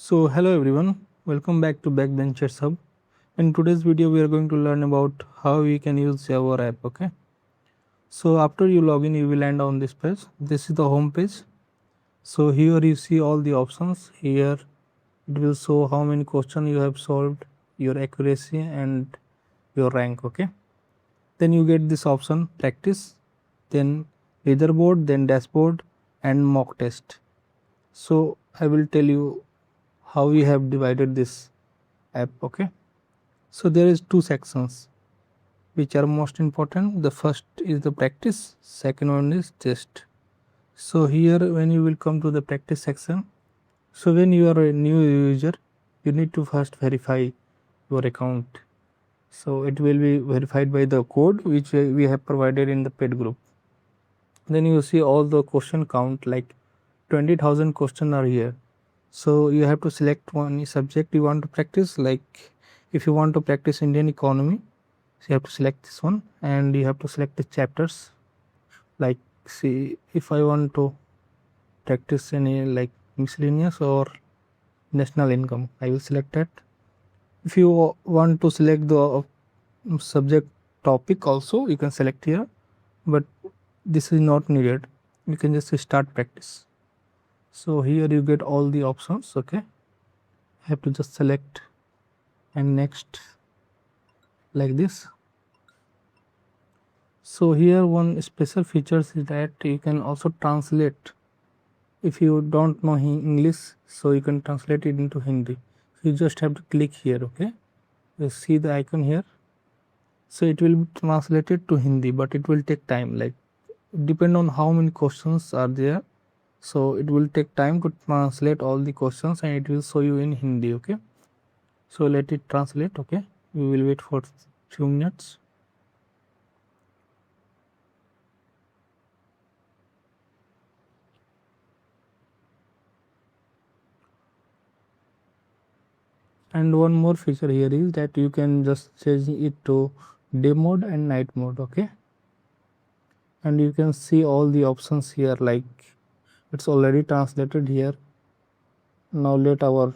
So hello everyone, welcome back to Backbenchers Hub. In today's video we are going to learn about how we can use Java app. Okay, so after you log in you will land on this page. This is the home page. So here you see all the options. Here it will show how many questions you have solved, your accuracy and your rank. Okay, then you get this option practice, then leaderboard, then dashboard and mock test. So I will tell you how we have divided this app. Okay, so there is two sections which are most important. The first is the practice, second one is test. So here when you will come to the practice section, so when you are a new user you need to first verify your account. So it will be verified by the code which we have provided in the paid group. Then you see all the question count, like 20,000 questions are here. So you have to select one subject you want to practice. Like if you want to practice Indian economy, so you have to select this one, and you have to select the chapters. Like see, if I want to practice any like miscellaneous or national income, I will select that. If you want to select the subject topic also, you can select here, but this is not needed. You can just start practice. So here you get all the options. Okay, I have to just select and next, like this. So here one special features is that you can also translate. If you don't know English, so you can translate it into Hindi. You just have to click here. Okay, you see the icon here, so it will be translated to Hindi, but it will take time, like depend on how many questions are there. So it will take time to translate all the questions and it will show you in Hindi. Okay, so let it translate. Okay, we will wait for few minutes. And one more feature here is that you can just change it to day mode and night mode. Okay, and you can see all the options here, like it's already translated here. Now let our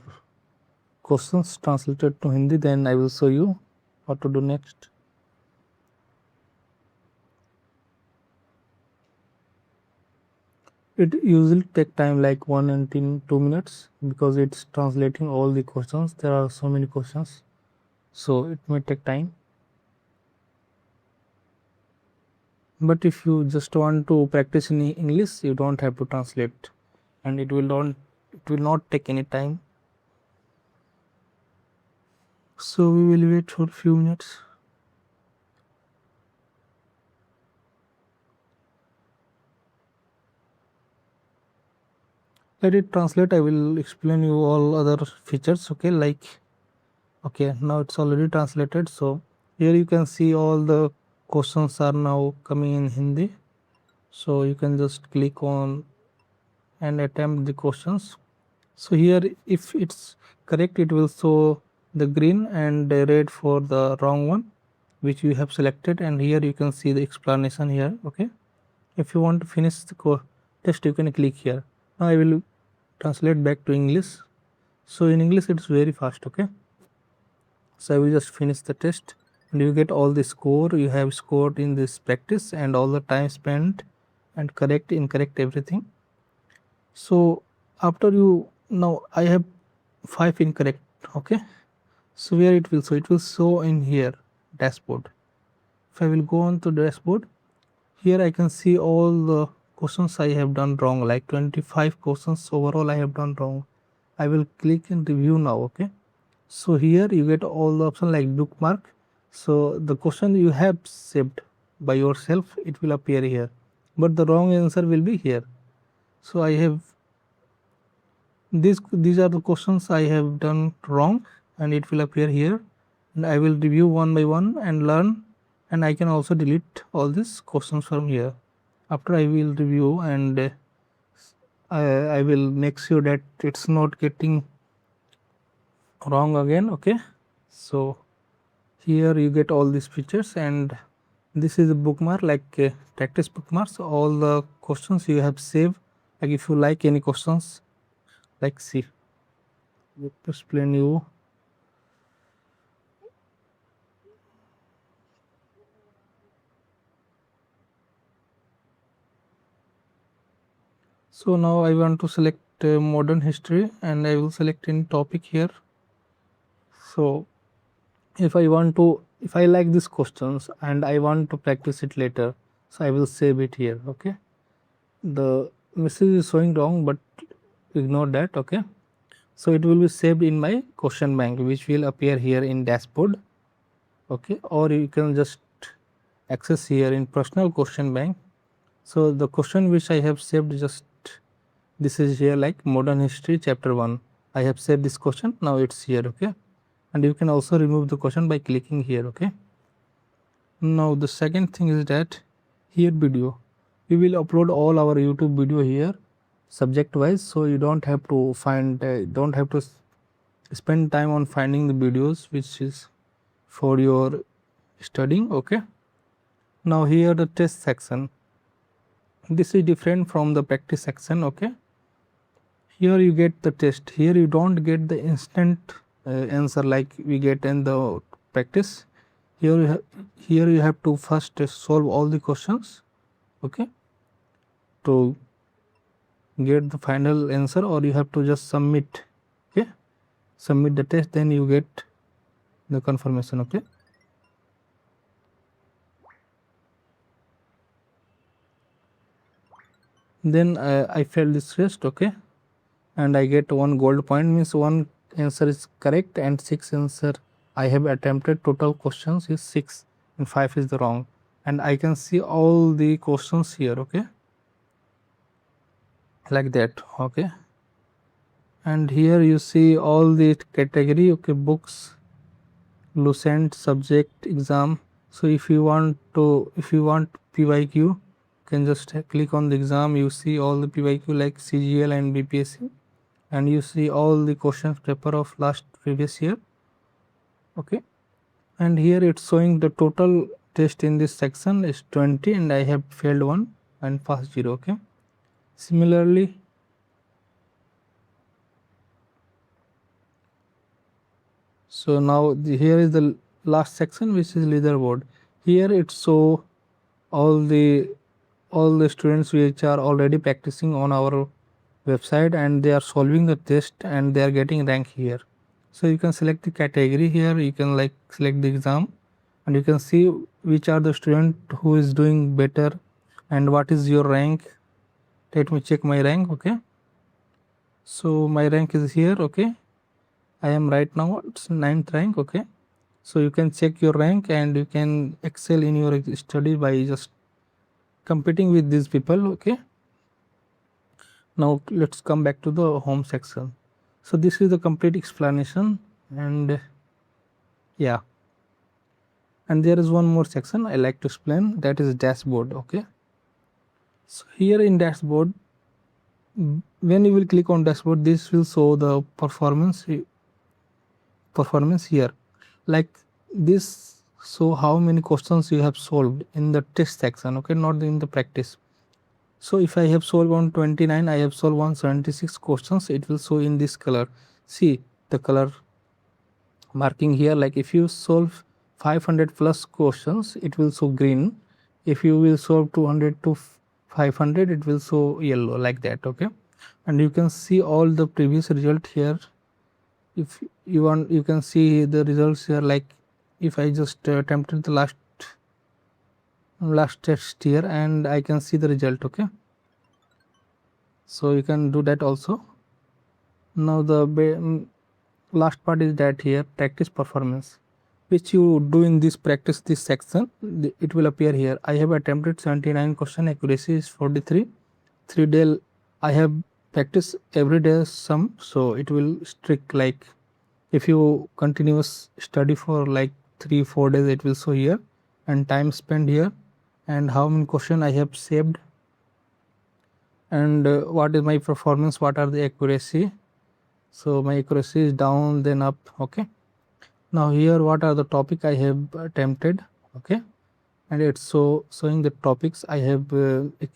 questions translated to Hindi, then I will show you what to do next. It usually take time like 1 and 2 minutes because it's translating all the questions. There are so many questions, so it may take time. But if you just want to practice in English, you don't have to translate, and it will not take any time. So we will wait for a few minutes. Let it translate. I will explain you all other features. Okay, like okay, now it's already translated. So here you can see all the questions are now coming in Hindi. So you can just click on and attempt the questions. So here if it's correct, it will show the green and the red for the wrong one which you have selected, and here you can see the explanation here. Okay, if you want to finish the test, you can click here. Now I will translate back to English. So in English it's very fast. Okay, so I will just finish the test and you get all the score you have scored in this practice and all the time spent and correct, incorrect, everything. So after you, now I have 5 incorrect. Okay, so where it will show in here dashboard. If I will go on to dashboard, here I can see all the questions I have done wrong, like 25 questions overall I have done wrong. I will click in review now. Okay, so here you get all the options like bookmark. So the question you have saved by yourself, it will appear here, but the wrong answer will be here. So I have these are the questions I have done wrong and it will appear here, and I will review one by one and learn, and I can also delete all these questions from here. After I will review and I will make sure that it's not getting wrong again. Okay, so here you get all these features, and this is a bookmark, like practice bookmarks, all the questions you have saved. Like if you like any questions, like see, let me explain you. So now I want to select modern history, and I will select in topic here. So if I like these questions and I want to practice it later, so I will save it here. Okay, the message is showing wrong, but ignore that. Okay, so it will be saved in my question bank, which will appear here in dashboard. Okay, or you can just access here in personal question bank. So the question which I have saved, just this is here, like modern history chapter 1. I have saved this question, now it's here. Okay, and you can also remove the question by clicking here. Okay, now the second thing is that here video, we will upload all our YouTube video here subject wise, so you don't have to spend time on finding the videos which is for your studying. Okay, now here the test section, this is different from the practice section. Okay, here you get the test, here you don't get the instant answer like we get in the practice. Here you have to first solve all the questions, okay, to get the final answer, or you have to just submit. Okay, submit the test, then you get the confirmation. Okay, then I failed this test. Okay, and I get 1 gold point, means 1 answer is correct and 6 answer I have attempted. Total questions is 6 and 5 is the wrong, and I can see all the questions here. Okay, like that. Okay, and here you see all the category. Okay, books, Lucent, subject, exam. So if you want PYQ, you can just click on the exam. You see all the PYQ like CGL and BPSC, and you see all the questions paper of last previous year. Okay, and here it's showing the total test in this section is 20, and I have failed 1 and passed 0. Okay, similarly so now here is the last section, which is leaderboard. Here it show all the students which are already practicing on our website, and they are solving the test and they are getting rank here. So you can select the category here, you can like select the exam, and you can see which are the student who is doing better and what is your rank. Let me check my rank. Okay, so my rank is here. Okay, I am right now it's 9th rank. Okay, so you can check your rank and you can excel in your study by just competing with these people. Okay, now let's come back to the home section. So this is the complete explanation, and yeah, and there is one more section I like to explain, that is dashboard. Okay, so here in dashboard, when you will click on dashboard, this will show the performance here, like this. So how many questions you have solved in the test section. Okay, not in the practice. So if I have solved on 29, I have solved 176 questions, it will show in this color. See the color marking here, like if you solve 500 plus questions, it will show green. If you will solve 200 to 500, it will show yellow, like that. Okay, and you can see all the previous result here. If you want, you can see the results here, like if I just attempted the last test here, and I can see the result. Okay, so you can do that also. Now the last part is that here practice performance, which you do in this practice, this section, it will appear here. I have attempted 79 question, accuracy is 43. 3 day I have practiced every day some, so it will strict, like if you continuous study for like 3-4 days, it will show here, and time spent here, and how many question I have saved, and what is my performance, what are the accuracy. So my accuracy is down then up. Okay, now here what are the topic I have attempted. Okay, and it's showing the topics I have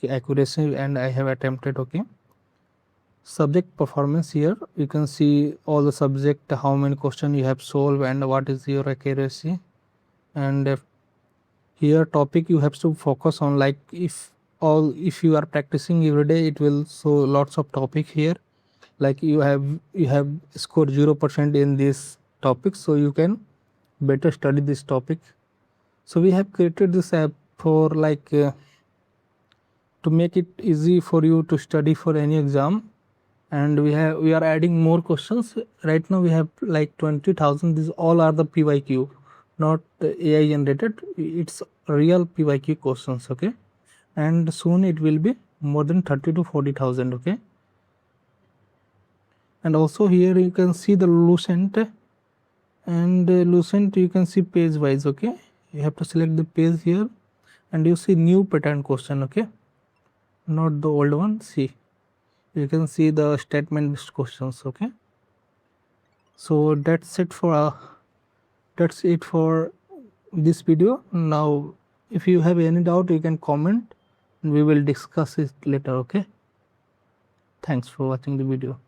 accuracy and I have attempted. Okay, subject performance. Here you can see all the subject, how many questions you have solved and what is your accuracy. And here topic you have to focus on, like if you are practicing every day, it will show lots of topic here. Like you have scored 0% in this topic, so you can better study this topic. So we have created this app for to make it easy for you to study for any exam. And we are adding more questions. Right now we have like 20,000. These all are the PYQ, not AI generated. It's real PYQ questions, okay? And soon it will be more than 30 to 40,000, okay? And also here you can see the Lucent, and Lucent you can see page wise, okay? You have to select the page here, and you see new pattern question, okay? Not the old one. See, you can see the statement based questions, okay? So that's it for this video. Now if you have any doubt, you can comment and we will discuss it later, okay? Thanks for watching the video.